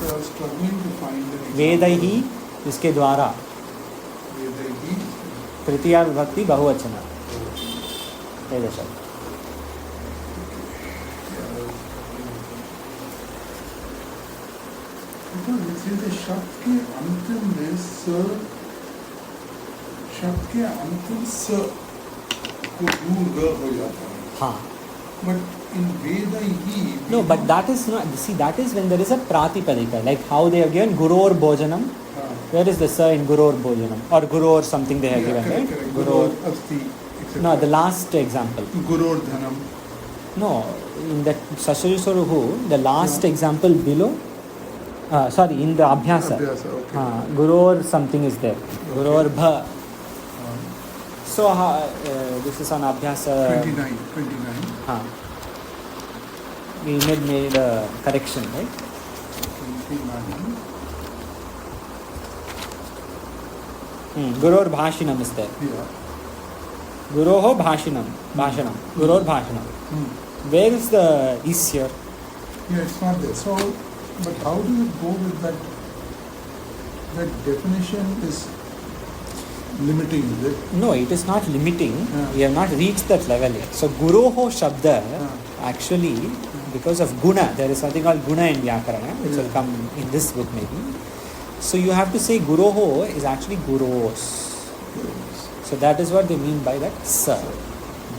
I was struggling to find an example. वेदैहि इसके द्वारा वेदैहि तृतीया विभक्ति बहुवचन वेद शब्द शब्द के अंतिम में शब्द के अंतिम स को दूर ग हो जाता है. हाँ. But in Vedahi. No, but that is not. See, that is when there is a pratipadika, like how they have given Guror Bhojanam. Where is the sa in Guror Bhojanam or Guror something they have given, correct, right? correct. Guror Asti. No, the last example. Guror Dhanam. No, in that Sasajuswaruhu, the last example below. Sorry, in the Abhyasa. Okay. Guror something is there. Guror Bha. So this is on Abhyasa. 29. We made a correction, right? 29. Guror Bhashinam is there. Yeah. Guroho Bhashinam. Guror Bhashinam. Where is the is here? Yeah, it's not there. So, but how do you go with that? That definition is limiting, is it? No, it is not limiting. Yeah. We have not reached that level yet. So Guroho Shabda, actually, because of Guna, there is something called Guna in Vyakarana, which will come in this book maybe. So you have to say Guroho is actually Guros. So that is what they mean by that Sa.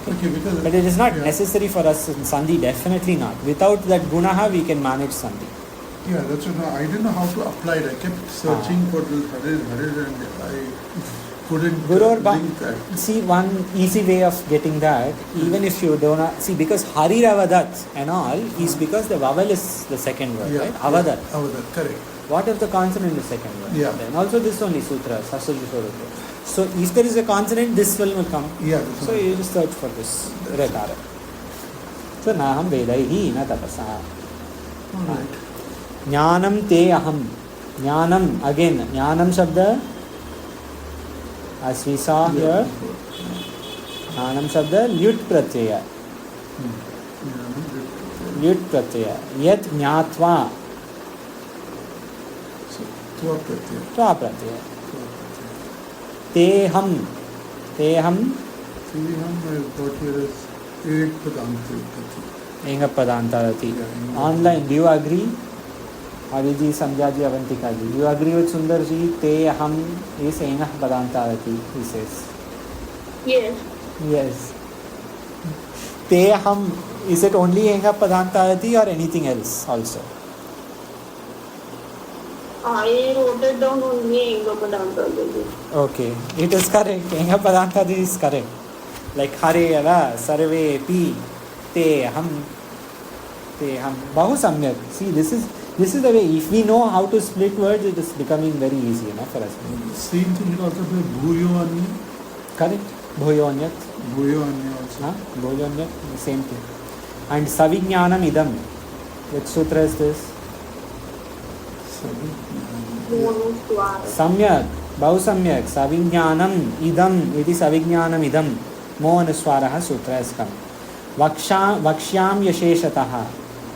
Okay, because But it is not necessary for us in Sandhi, definitely not. Without that Gunaha, we can manage Sandhi. Yeah, that's what I didn't know how to apply it. I kept searching for this Harir, and I couldn't link that. See, one easy way of getting that, even if you don't see, because Hariravadat and all is because the vowel is the second word, right? Avadat. Avadat, correct. What if the consonant is the second word? Yeah. And also this only sutra, Sasajuswaruhu. So if there is a consonant, this will come. Yeah. So you just search for this. Rekara. So naham vedaihi na tapasa. Alright. Jnanam te aham. Jnanam, again, jnanam shabda, as we saw here, jnanam shabda, lyut pratyaya. Lyut pratyaya. Yat jnatva. Tva pratyaya. Tva pratyaya. Teham. Teham. Teham, I got here as Ek Padantati. Enga Padantarati. Online, do you agree? Aviji, Samjaji, Avantika ji. Do you agree with Sundar ji? Teham is Enga Padantarati, he says. Yes. Yes. Teham, is it only Enga Padantarati or anything else also? I wrote it down only Enga Padantadi. Okay, it is correct. Enga Padantadi is correct. Like Hare Ava, Sarve Pi, Teham. Bahu Samyak. See, this is the way. If we know how to split words, it is becoming very easy for us. Same thing is also for Bhuyo Anya. Correct. Bhuyo Anyat. Bhuyo Anya also. Bhuyo Anyat, same thing. And Savijnanam Idam. Which sutra is this? Samyak, Bahu Samyak, Savijnanam Idam, iti Savijnanam Idam, Mo Anuswaraha sutra has come. Vakshyam Yasheshataha,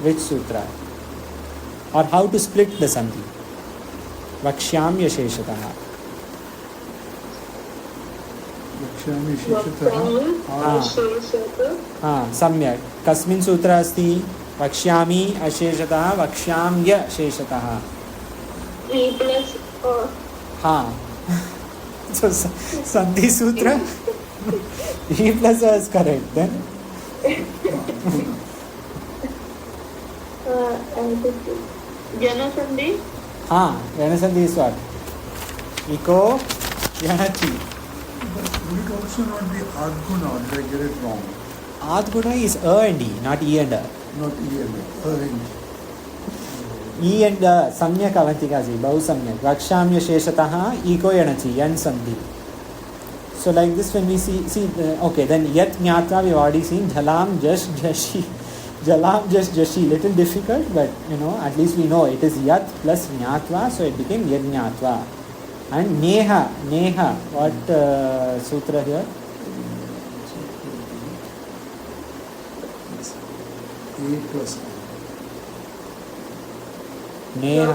which sutra? Or how to split the Sandhi? Vakshyam Yasheshataha. Vakshyam Yasheshataha. Samyak. Kasmin sutra asti? Vakshyami Asheshataha, Vakshyam Yasheshataha. 3 plus So Sandhi Sutra 3 plus is correct then. Jana Sandhi? Jana Sandhi is what? Iko Janachi. Would it also not be Adguna, or did I get it wrong? Adguna is A and E, not E and A. Not E and A and E. E and Samyak Avantikaji, Bahu Samyak. Vakshamya Sheshataha, Iko Yanachi, Yan Sandhi. So like this when we see okay, then Yat Jnatva we've already seen, Jhalam Jash Jashi. Jalam Jash Jashi, little difficult, but at least we know it is Yat plus Jnatva, so it became Yat Jnatva. And Neha, what sutra here? A plus नेह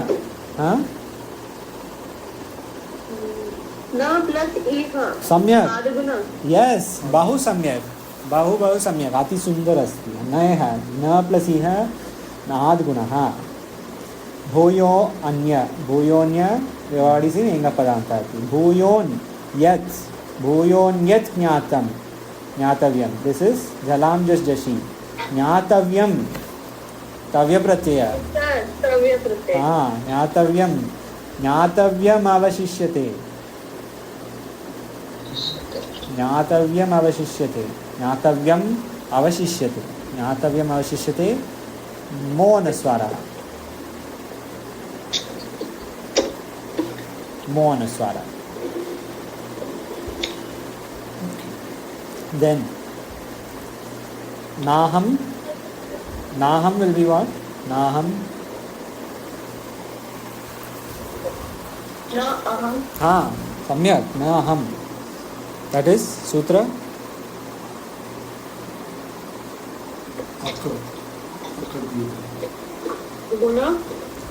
न plus इह सम्यक् आदिगुण yes बहु सम्यक् बहु सम्यक् अति सुन्दर अस्ति नयः न प्लस् इह नाद्गुणः भूयो अन्य भूयोन्य व्यवहारिसि लिङ्गपदान्तः अस्ति भूयोन्यत् ज्ञातव्यं दिस् इस् जलां जस् जषि ज्ञातव्यं तव्यप्रत्यय ज्ञातव्यम् अवशिष्यते मौनस्वरः then naham will be what? Naham न अहं सम्यक् न अहं that is sutra गुण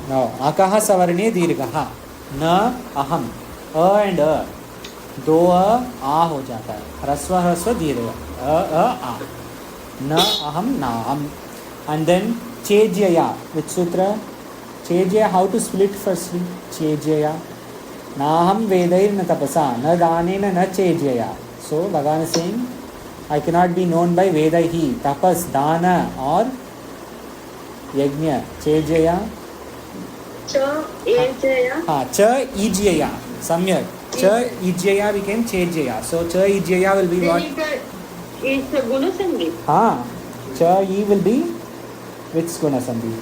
no akah savarne दीर्घः न अहम and दो आ हो जाता है ह्रस्व दीर्घ आ न अहम नाहम and then chejya which sutra chejya how to split firstly chejya naham vedair na tapasa na danena na chejya so Bhagavan is saying I cannot be known by vedaihi tapas dana or yajna chejya cha ijya samyak cha ijya became chejya so cha ijya will be what it's a guna sandhi cha e will be which guna sandhi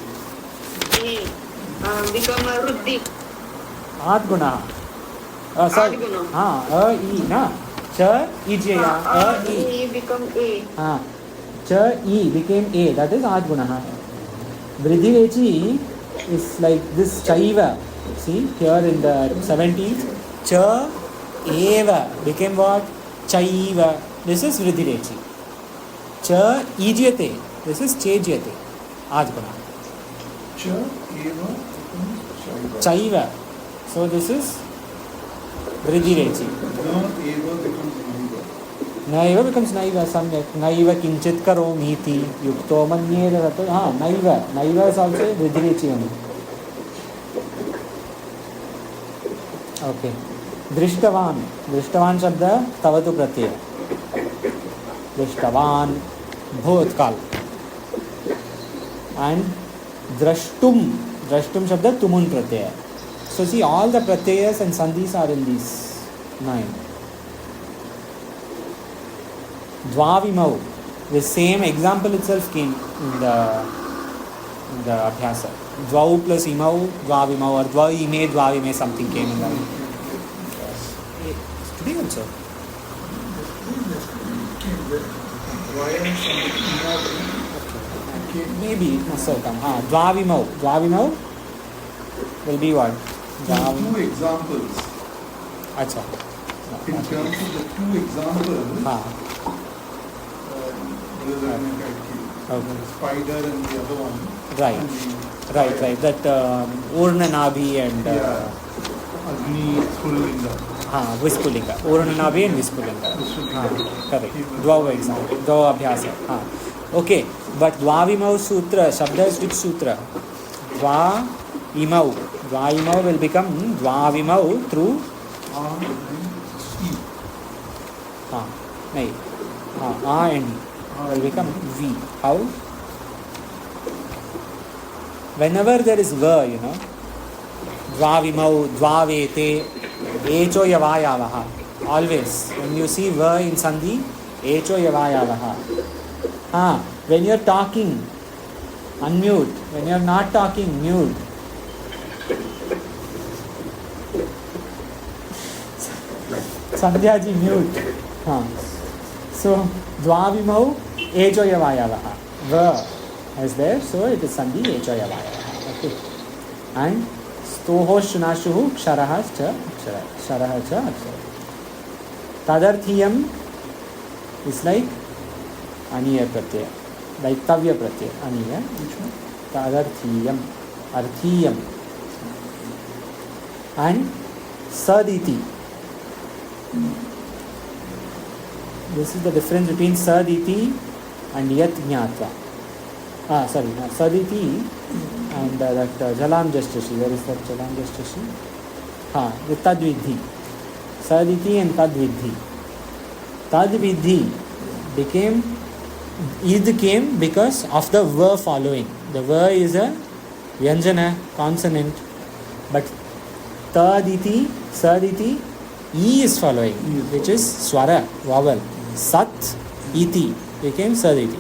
become a ruddhi adguna sorry e na cha ijya e become a cha e became a that is adguna vridhirechi is like this chaiva see here in the 70s cha eva became what chaiva this is vridhirechi cha ijyate this is chejyate adguna cha eva chaiva so this is vridhirechi na eva becomes na eva samyak naiva kinchit karomi iti yukto manyera tato naiva is also vridhirechi only okay दृष्टवान शब्द तवतु प्रत्यय दृष्टवान भूतकाल and drashtum शब्द तुमुन प्रत्यय so see all the pratyayas and sandhis are in these 9 dvavimau the same example itself came in the abhyasa dvau plus imau dvavimau or dvaime dvavime something came in that today also maybe it must have come dvavimau will be what two examples acha in terms of the two examples the spider and the other one right that Urnanabhi and Agni Pullinga Vispulinga Urnanabhi and Vispulinga correct dvau example dvau abhyasa okay but dvavimau sutra shabda is which sutra dvaimau will become dvavimau through nahi and will become v how whenever there is va dvavimau dvavete echo yavayavaha always when you see va in sandhi echo yavayavaha when you are talking unmute when you are not talking mute Sandhya ji mute so dvavimau echo yavayavaha va is there so it is sandhi echo yavayavaha okay and stoho shunashuhu ksharah cha akshara tadarthiyam is like aniya pratyaya like tavya pratyaya aniya tadarthiyam arthiyam and saditi. This is the difference between saditi and yat jnatva. Saditi and that jalam jastashi. Where is that jalam jastashi? The tadvidhi. Saditi and tadvidhi. Tadvidhi came because of the va following. The va is a vyanjana, consonant. But taditi, saditi, e is following, which is swara, vowel. Sat, iti became saditi.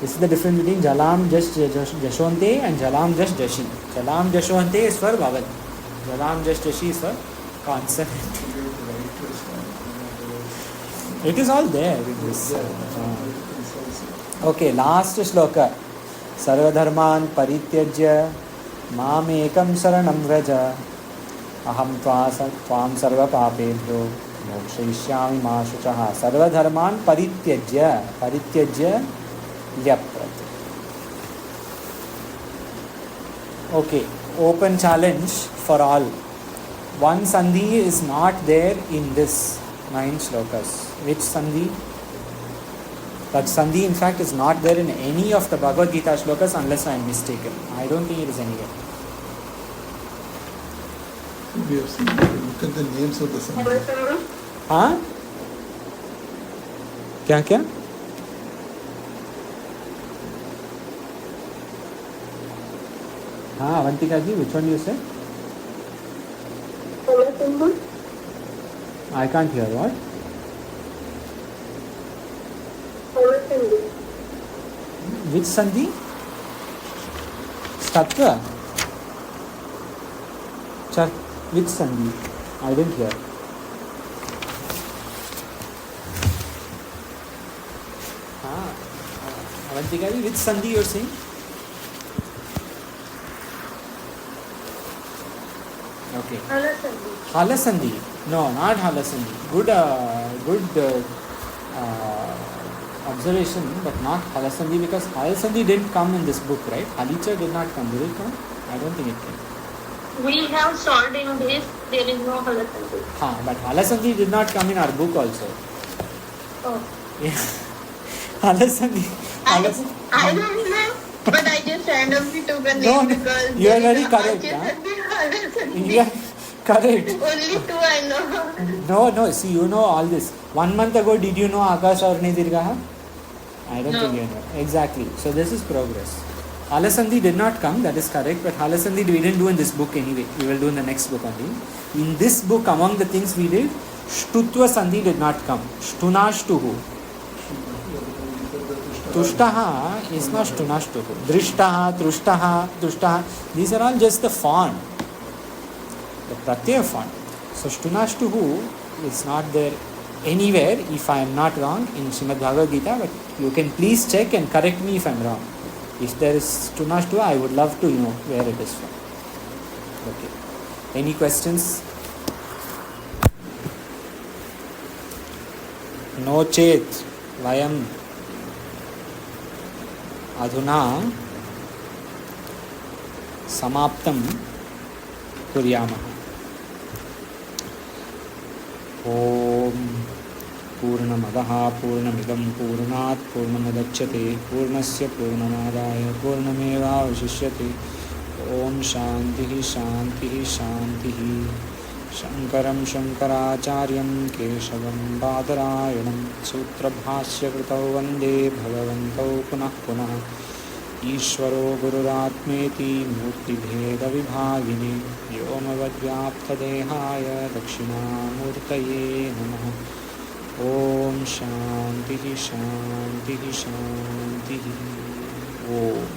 This is the difference between jalam jashonte and jalam jashi. Jalam jashonte is for vowel. Jalam jashi is for consonant. It is all there in this. Okay, last shloka. Sarvadharman parityajya mam ekam saranam vraja aham tvam sarva papebhyo mokshayishyami ma shuchaha. Sarvadharman parityajya lyaprat. Okay, open challenge for all. One sandhi is not there in this 9 shlokas. Which sandhi? That sandhi in fact is not there in any of the Bhagavad Gita shlokas unless I am mistaken. I don't think it is anywhere. We have seen, look at the names of the sandhi. Huh? Kya? Avantika ji, which one you said? I can't hear. What? Which sandhi? Statva? Which sandhi? I didn't hear. Avantika ji, which sandhi you are saying? Okay. Halasandhi. No, not Halasandhi. Good observation, but not Halasandhi, because Halasandhi didn't come in this book, right? Halicha did not come. Did it come? I don't think it came. We have solved in this, there is no Halasandhi. But Halasandhi did not come in our book also. Oh. Yeah. Halasandhi. I don't know, but I just randomly took a name because you are very correct. Yeah, correct. Only 2 I know. No, see, you know all this. 1 month ago, did you know Akash or Dirgaha? I don't think you know. Exactly. So this is progress. Halasandhi did not come, that is correct, but Halasandhi we didn't do in this book anyway. We will do in the next book only. In this book, among the things we did, Shtutva Sandhi did not come. Shtunashtuhu. Tushtaha is not Shtunashtuhu. Drishtaha, Trushtaha. These are all just the font. The pratyaya font. So Shtunashtuhu is not there anywhere, if I am not wrong, in Srimad Bhagavad Gita, but you can please check and correct me if I am wrong. If there is Shtunashtuha, I would love to know where it is from. Okay. Any questions? No chet vayam adhuna samaptam kuryamah. Om Purnamadaha Purnamidam Purnat Purnamudachyate Purnasya Purnamadaya Purnameva Vashishyate. Om Shantihi Shantihi Shantihi. Shankaram Shankaracharyam Keshavam Badarayanam Sutrabhasya Kritau Vande Bhagavantau Punah Punah. Ishvaro Gururatmeti Murti Bheda Vibhagini Vyomavadvyaptadehaya Dakshinamurtaye Namaha. Om Shantihi Shantihi Shantihi. Om.